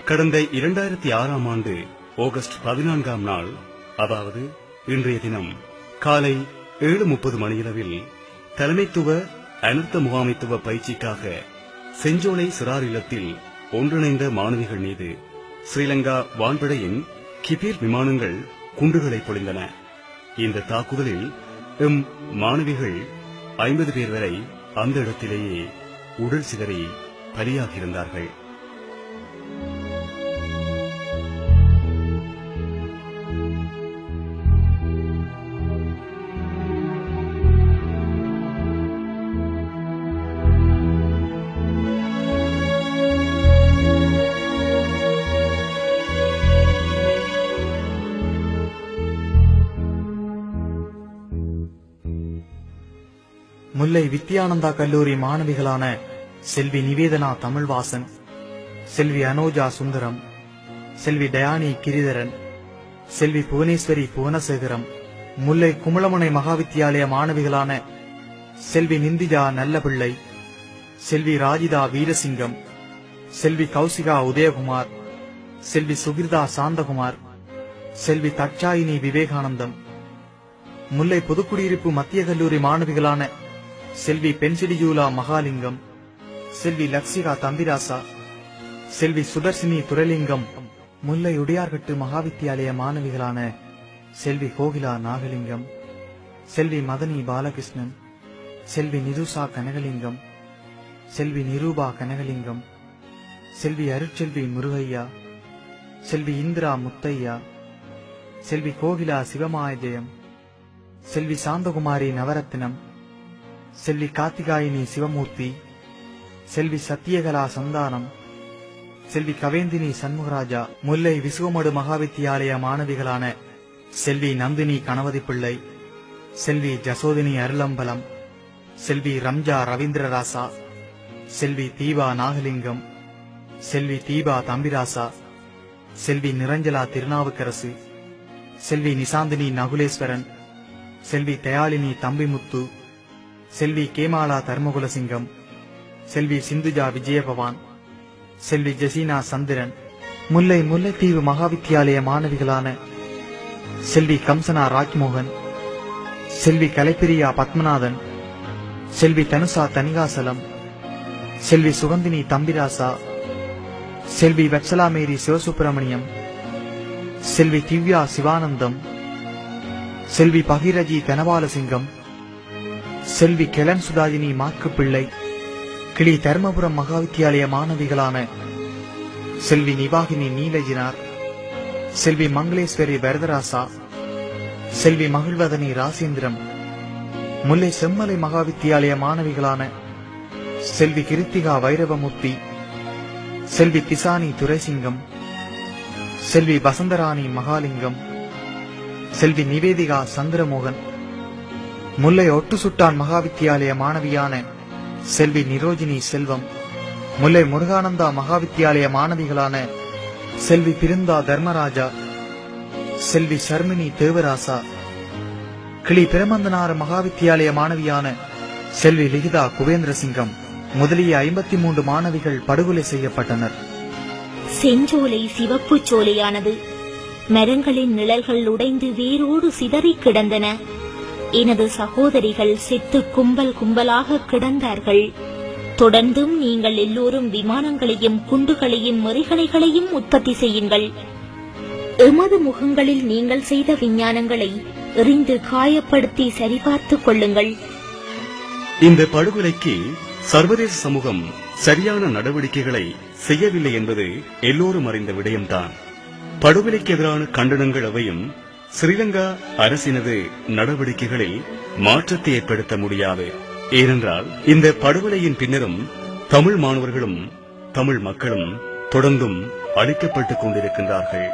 கடந்த 2006ஆம் ஆண்டு ஆகஸ்ட் 14ஆம் நாள், அதாவது இன்றைய தினம் காலை 7:30 மணியளவில் தலைமைத்துவ அனர்த்த முகாமைத்துவ பயிற்சிக்காக செஞ்சோலை சிறார் இல்லத்தில் ஒன்றிணைந்த மாணவிகள் மீது ஸ்ரீலங்கா வான்படையின் கிபீர் விமானங்கள் குண்டுகளை பொழிந்தன. இந்த தாக்குதலில் மாணவிகள் 50 பேர் வரை அந்த இடத்திலேயே உடல் சிதறி பலியாகியிருந்தார்கள். முல்லை வித்யானந்தா கல்லூரி மாணவிகளான செல்வி நிவேதனா தமிழ்வாசன், செல்வி அனோஜா சுந்தரம், செல்வி டயானி கிரிதரன், செல்வி புவனேஸ்வரி புவனசேகரம், முல்லை குமுளமுனை மகாவித்தியாலய மாணவிகளான செல்வி நிந்திஜா நல்லபிள்ளை, செல்வி ராஜிதா வீரசிங்கம், செல்வி கௌசிகா உதயகுமார், செல்வி சுகிர்தா சாந்தகுமார், செல்வி தட்சாயினி விவேகானந்தம், முல்லை பொதுக்குடியிருப்பு மத்திய கல்லூரி மாணவிகளான செல்வி பென்சிடியூலா மகாலிங்கம், செல்வி லக்ஷிகா தம்பிராசா, செல்வி சுதர்சினி துரலிங்கம், முல்லை உடையார்கட்டு மகாவித்தியாலய மாணவிகளான செல்வி கோகிலா நாகலிங்கம், செல்வி மதனி பாலகிருஷ்ணன், செல்வி நிருஷா கனகலிங்கம், செல்வி நிரூபா கனகலிங்கம், செல்வி அருட்செல்வி முருகையா, செல்வி இந்திரா முத்தையா, செல்வி கோகிலா சிவமாயஜெயம், செல்வி சாந்தகுமாரி நவரத்னம், செல்வி கார்த்திகாயினி சிவமூர்த்தி, செல்வி சத்தியகலா சந்தானம், செல்வி கவேந்தினி சண்முகராஜா, முல்லை விசுவமடு மகாவித்தியாலய மாணவிகளான செல்வி நந்தினி கணபதி பிள்ளை, செல்வி ஜசோதினி அருளம்பலம், செல்வி ரம்ஜா ரவீந்திரராசா, செல்வி தீபா நாகலிங்கம், செல்வி தீபா தம்பிராசா, செல்வி நிரஞ்சலா திருநாவுக்கரசு, செல்வி நிசாந்தினி நகுலேஸ்வரன், செல்வி தயாளினி தம்பிமுத்து, செல்வி கேமாலா தர்மகுலசிங்கம், செல்வி சிந்துஜா விஜயபவான், செல்வி ஜெசினா சந்திரன், முல்லை முல்லைத்தீவு மகாவித்தியாலய மாணவிகளான செல்வி கம்சனா ராஜ்மோகன், செல்வி கலைப்பிரியா பத்மநாதன், செல்வி தனுசா தனிகாசலம், செல்வி சுகந்தினி தம்பிராசா, செல்வி வத்சலாமேரி சிவசுப்பிரமணியம், செல்வி திவ்யா சிவானந்தம், செல்வி பகிரஜி தனபாலசிங்கம், செல்வி கெலன் சுதாஜினி மாக்குப்பிள்ளை, கிளி தர்மபுரம் மகாவித்தியாலய மாணவிகளான செல்வி நிவாகினி நீலஜினார், செல்வி மங்களேஸ்வரி வரதராசா, செல்வி மகிழ்வதனி ராசேந்திரம், முல்லை செம்மலை மகாவித்தியாலய மாணவிகளான செல்வி கிருத்திகா வைரவமூர்த்தி, செல்வி திசானி துரைசிங்கம், செல்வி வசந்தராணி மகாலிங்கம், செல்வி நிவேதிகா சந்திரமோகன், முல்லை ஒட்டுசுட்டான் மகாவித்தியாலய மாணவியான செல்வி நிரோஜினி செல்வம், முல்லை முருகானந்தா மகாவித்தியாலய மாணவிகளான செல்வி பிருந்தா தர்மராஜா, செல்வி ஷர்மினி தேவராசா, கிளி பிரமந்தனார மகாவித்தியாலய மாணவியான செல்வி லிகிதா குவேந்திரசிங்கம் முதலிய 53 மாணவிகள் படுகொலை செய்யப்பட்டனர். செஞ்சோலை சிவப்பு சோலையானது மரங்களின் நிழல்கள் உடைந்து வேரோடு சிதறி கிடந்தன. எனது சகோதரிகள் செத்து கும்பல் கும்பலாக கிடந்தார்கள். தொடர்ந்தும் நீங்கள் எல்லோரும் விமானங்களையும் குண்டுகளையும் மெறிகணைகளையும் உற்பத்தி செய்யுங்கள். எமது முகங்களில் நீங்கள் செய்த விஞ்ஞானங்களை எறிந்து காயப்படுத்தி சரிபார்த்துக் கொள்ளுங்கள். இந்த படுகொலைக்கு சர்வதேச சமூகம் சரியான நடவடிக்கைகளை செய்யவில்லை என்பது எல்லோரும் அறிந்த விடயம்தான். படுகொலைக்கு எதிரான கண்டனங்கள் அவையும் ஸ்ரீலங்கா அரசினது நடவடிக்கைகளில் மாற்றத்தை ஏற்படுத்த முடியாது. ஏனென்றால் இந்த படுகொலையின் பின்னரும் தமிழ் மாணவர்களும் தமிழ் மக்களும் தொடர்ந்தும் அழிக்கப்பட்டுக் கொண்டிருக்கின்றார்கள்.